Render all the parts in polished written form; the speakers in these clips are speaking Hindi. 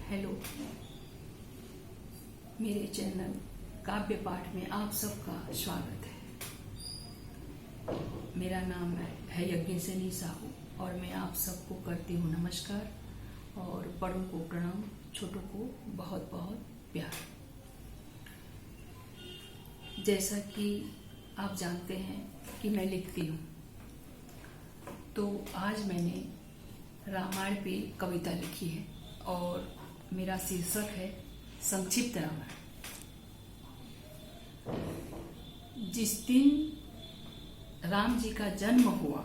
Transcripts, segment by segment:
हेलो, मेरे चैनल काव्य पाठ में आप सबका स्वागत है। मेरा नाम है यज्ञसेनी साहू और मैं आप सबको करती हूँ नमस्कार और बड़ों को प्रणाम, छोटों को बहुत बहुत प्यार। जैसा कि आप जानते हैं कि मैं लिखती हूँ, तो आज मैंने रामायण पे कविता लिखी है और मेरा शीर्षक है संक्षिप्त रामायण। जिस दिन राम जी का जन्म हुआ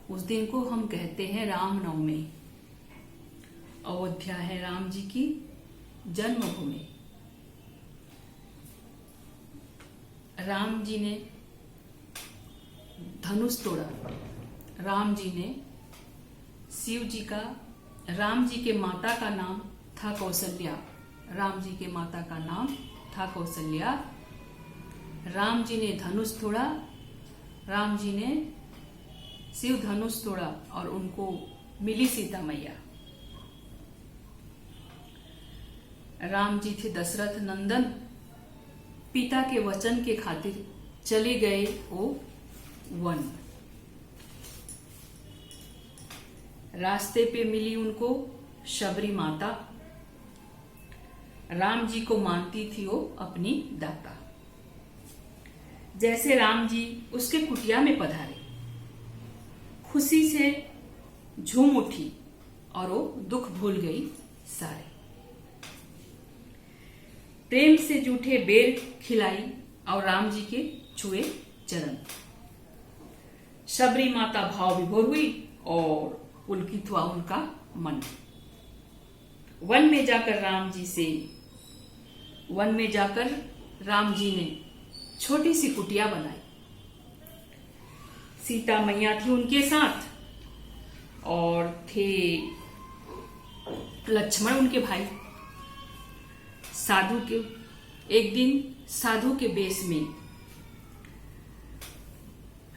उस दिन को हम कहते हैं रामनवमी। अयोध्या है राम जी की जन्मभूमि। राम जी ने धनुष तोड़ा। राम जी ने शिव जी का, राम जी के माता का नाम था कौशल्या। राम जी के माता का नाम था कौशल्या। राम जी ने धनुष तोड़ा। राम जी ने शिव धनुष तोड़ा और उनको मिली सीता मैया। राम जी थे दशरथ नंदन, पिता के वचन के खातिर चले गए वो वन। रास्ते पे मिली उनको शबरी माता। राम जी को मानती थी वो अपनी दाता। जैसे राम जी उसके कुटिया में पधारे, खुशी से झूम उठी और वो दुख भूल गई सारे। प्रेम से जूठे बेर खिलाई और राम जी के छुए चरण। शबरी माता भाव विभोर हुई और पुलकित हुआ उनका मन। वन में जाकर राम जी ने छोटी सी कुटिया बनाई। सीता मैया थी उनके साथ और थे लक्ष्मण उनके भाई। एक दिन साधु के वेश में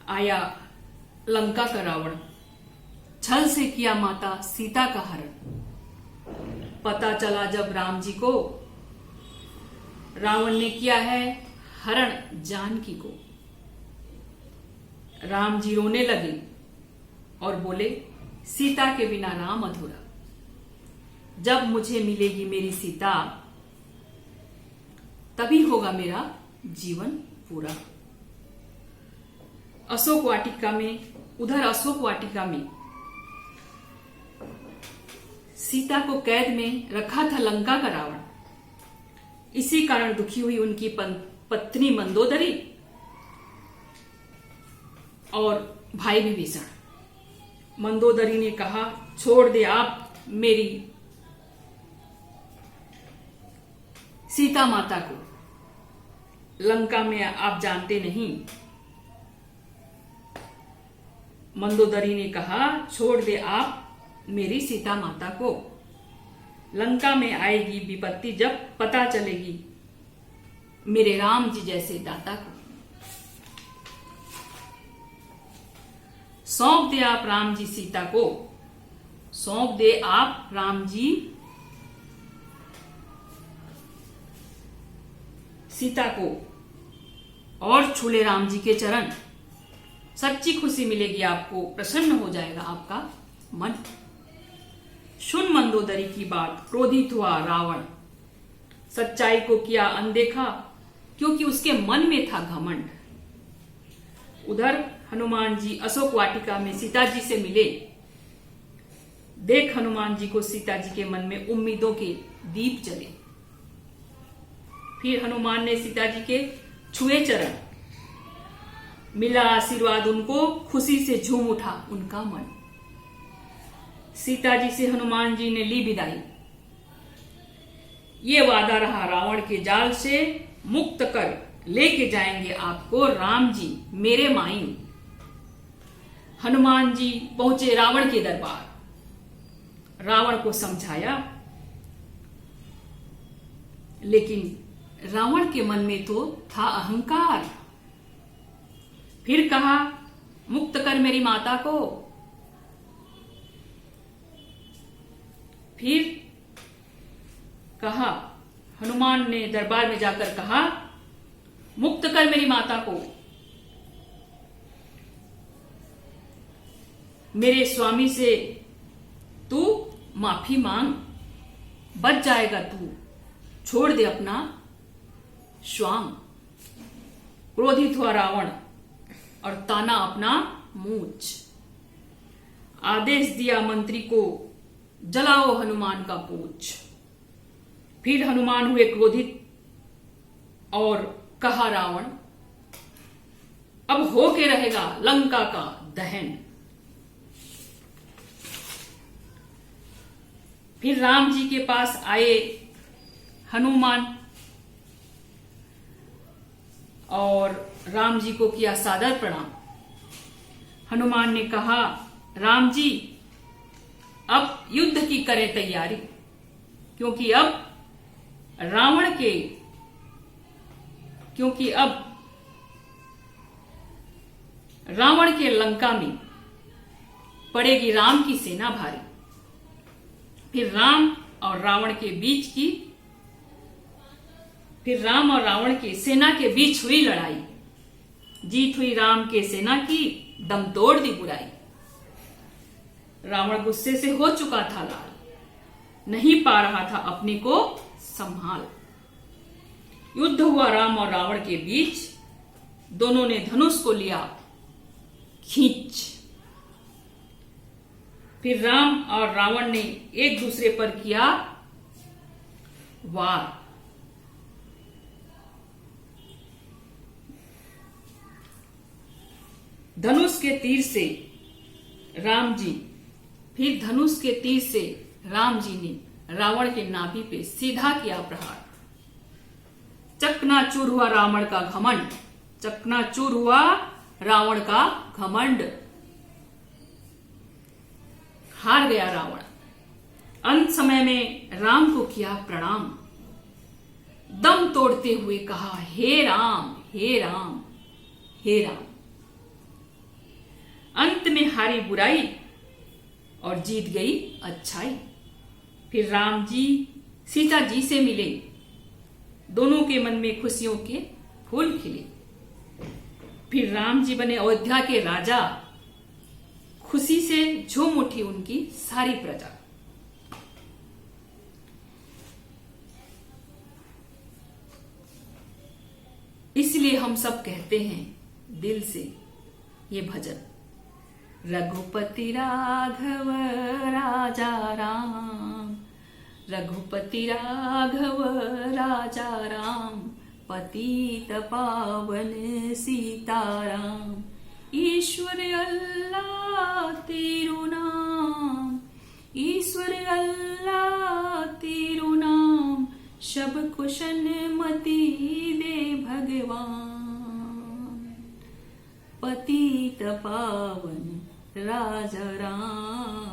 आया लंका का रावण। छल से किया माता सीता का हरण। पता चला जब राम जी को, रावण ने किया है हरण जानकी को। राम जी रोने लगे और बोले, सीता के बिना राम अधूरा। जब मुझे मिलेगी मेरी सीता, तभी होगा मेरा जीवन पूरा। अशोक वाटिका में सीता को कैद में रखा था लंका का रावण। इसी कारण दुखी हुई उनकी पत्नी मंदोदरी और भाई विभीषण। मंदोदरी ने कहा, छोड़ दे आप मेरी सीता माता को, लंका में आप जानते नहीं। मंदोदरी ने कहा, छोड़ दे आप मेरी सीता माता को, लंका में आएगी विपत्ति जब पता चलेगी मेरे राम जी जैसे दाता को। सौंप दे आप राम जी सीता को, सौंप दे आप राम जी सीता को और छूले राम जी के चरण। सच्ची खुशी मिलेगी आपको, प्रसन्न हो जाएगा आपका मन। सुन मंदोदरी की बात, क्रोधित हुआ रावण। सच्चाई को किया अनदेखा क्योंकि उसके मन में था घमंड। उधर हनुमान जी अशोक वाटिका में सीता जी से मिले। देख हनुमान जी को सीता जी के मन में उम्मीदों के दीप जले। फिर हनुमान ने सीता जी के छुए चरण। मिला आशीर्वाद उनको, खुशी से झूम उठा उनका मन। सीता जी से हनुमान जी ने ली विदाई। ये वादा रहा रावण के जाल से, मुक्त कर लेके जाएंगे आपको राम जी मेरे माईन। हनुमान जी पहुंचे रावण के दरबार। रावण को समझाया, लेकिन रावण के मन में तो था अहंकार। फिर कहा, मुक्त कर मेरी माता को। फिर कहा, हनुमान ने दरबार में जाकर कहा, मुक्त कर मेरी माता को, मेरे स्वामी से तू माफी मांग, बच जाएगा तू, छोड़ दे अपना श्वाम। क्रोधित हुआ रावण और ताना अपना मूंछ। आदेश दिया मंत्री को, जलाओ हनुमान का पूछ। फिर हनुमान हुए क्रोधित और कहा, रावण अब होके रहेगा लंका का दहन। फिर राम जी के पास आए हनुमान और राम जी को किया सादर प्रणाम। हनुमान ने कहा, राम जी अब युद्ध की करें तैयारी, क्योंकि अब रावण के लंका में पड़ेगी राम की सेना भारी। फिर राम और रावण की सेना के बीच हुई लड़ाई। जीत हुई राम के सेना की, दम तोड़ दी बुराई। रावण गुस्से से हो चुका था लाल, नहीं पा रहा था अपने को संभाल। युद्ध हुआ राम और रावण के बीच, दोनों ने धनुष को लिया खींच। फिर राम और रावण ने एक दूसरे पर किया वार। धनुष के तीर से राम जी ने रावण के नाभि पे सीधा किया प्रहार। चकनाचूर हुआ रावण का घमंड, चकनाचूर हुआ रावण का घमंड। हार गया रावण। अंत समय में राम को किया प्रणाम। दम तोड़ते हुए कहा, हे राम, हे राम, हे राम। अंत में हारी बुराई और जीत गई अच्छाई। फिर राम जी सीता जी से मिले, दोनों के मन में खुशियों के फूल खिले। फिर राम जी बने अयोध्या के राजा, खुशी से झूम उठी उनकी सारी प्रजा। इसलिए हम सब कहते हैं दिल से ये भजन, रघुपति राघव राजा राम, रघुपति राघव राजा राम, पतित पावन सीताराम। ईश्वर अल्लाह तेरू नाम, ईश्वर अल्लाह तेरू नाम, शब कुशन मति दे भगवान, पतित पावन राजा राम।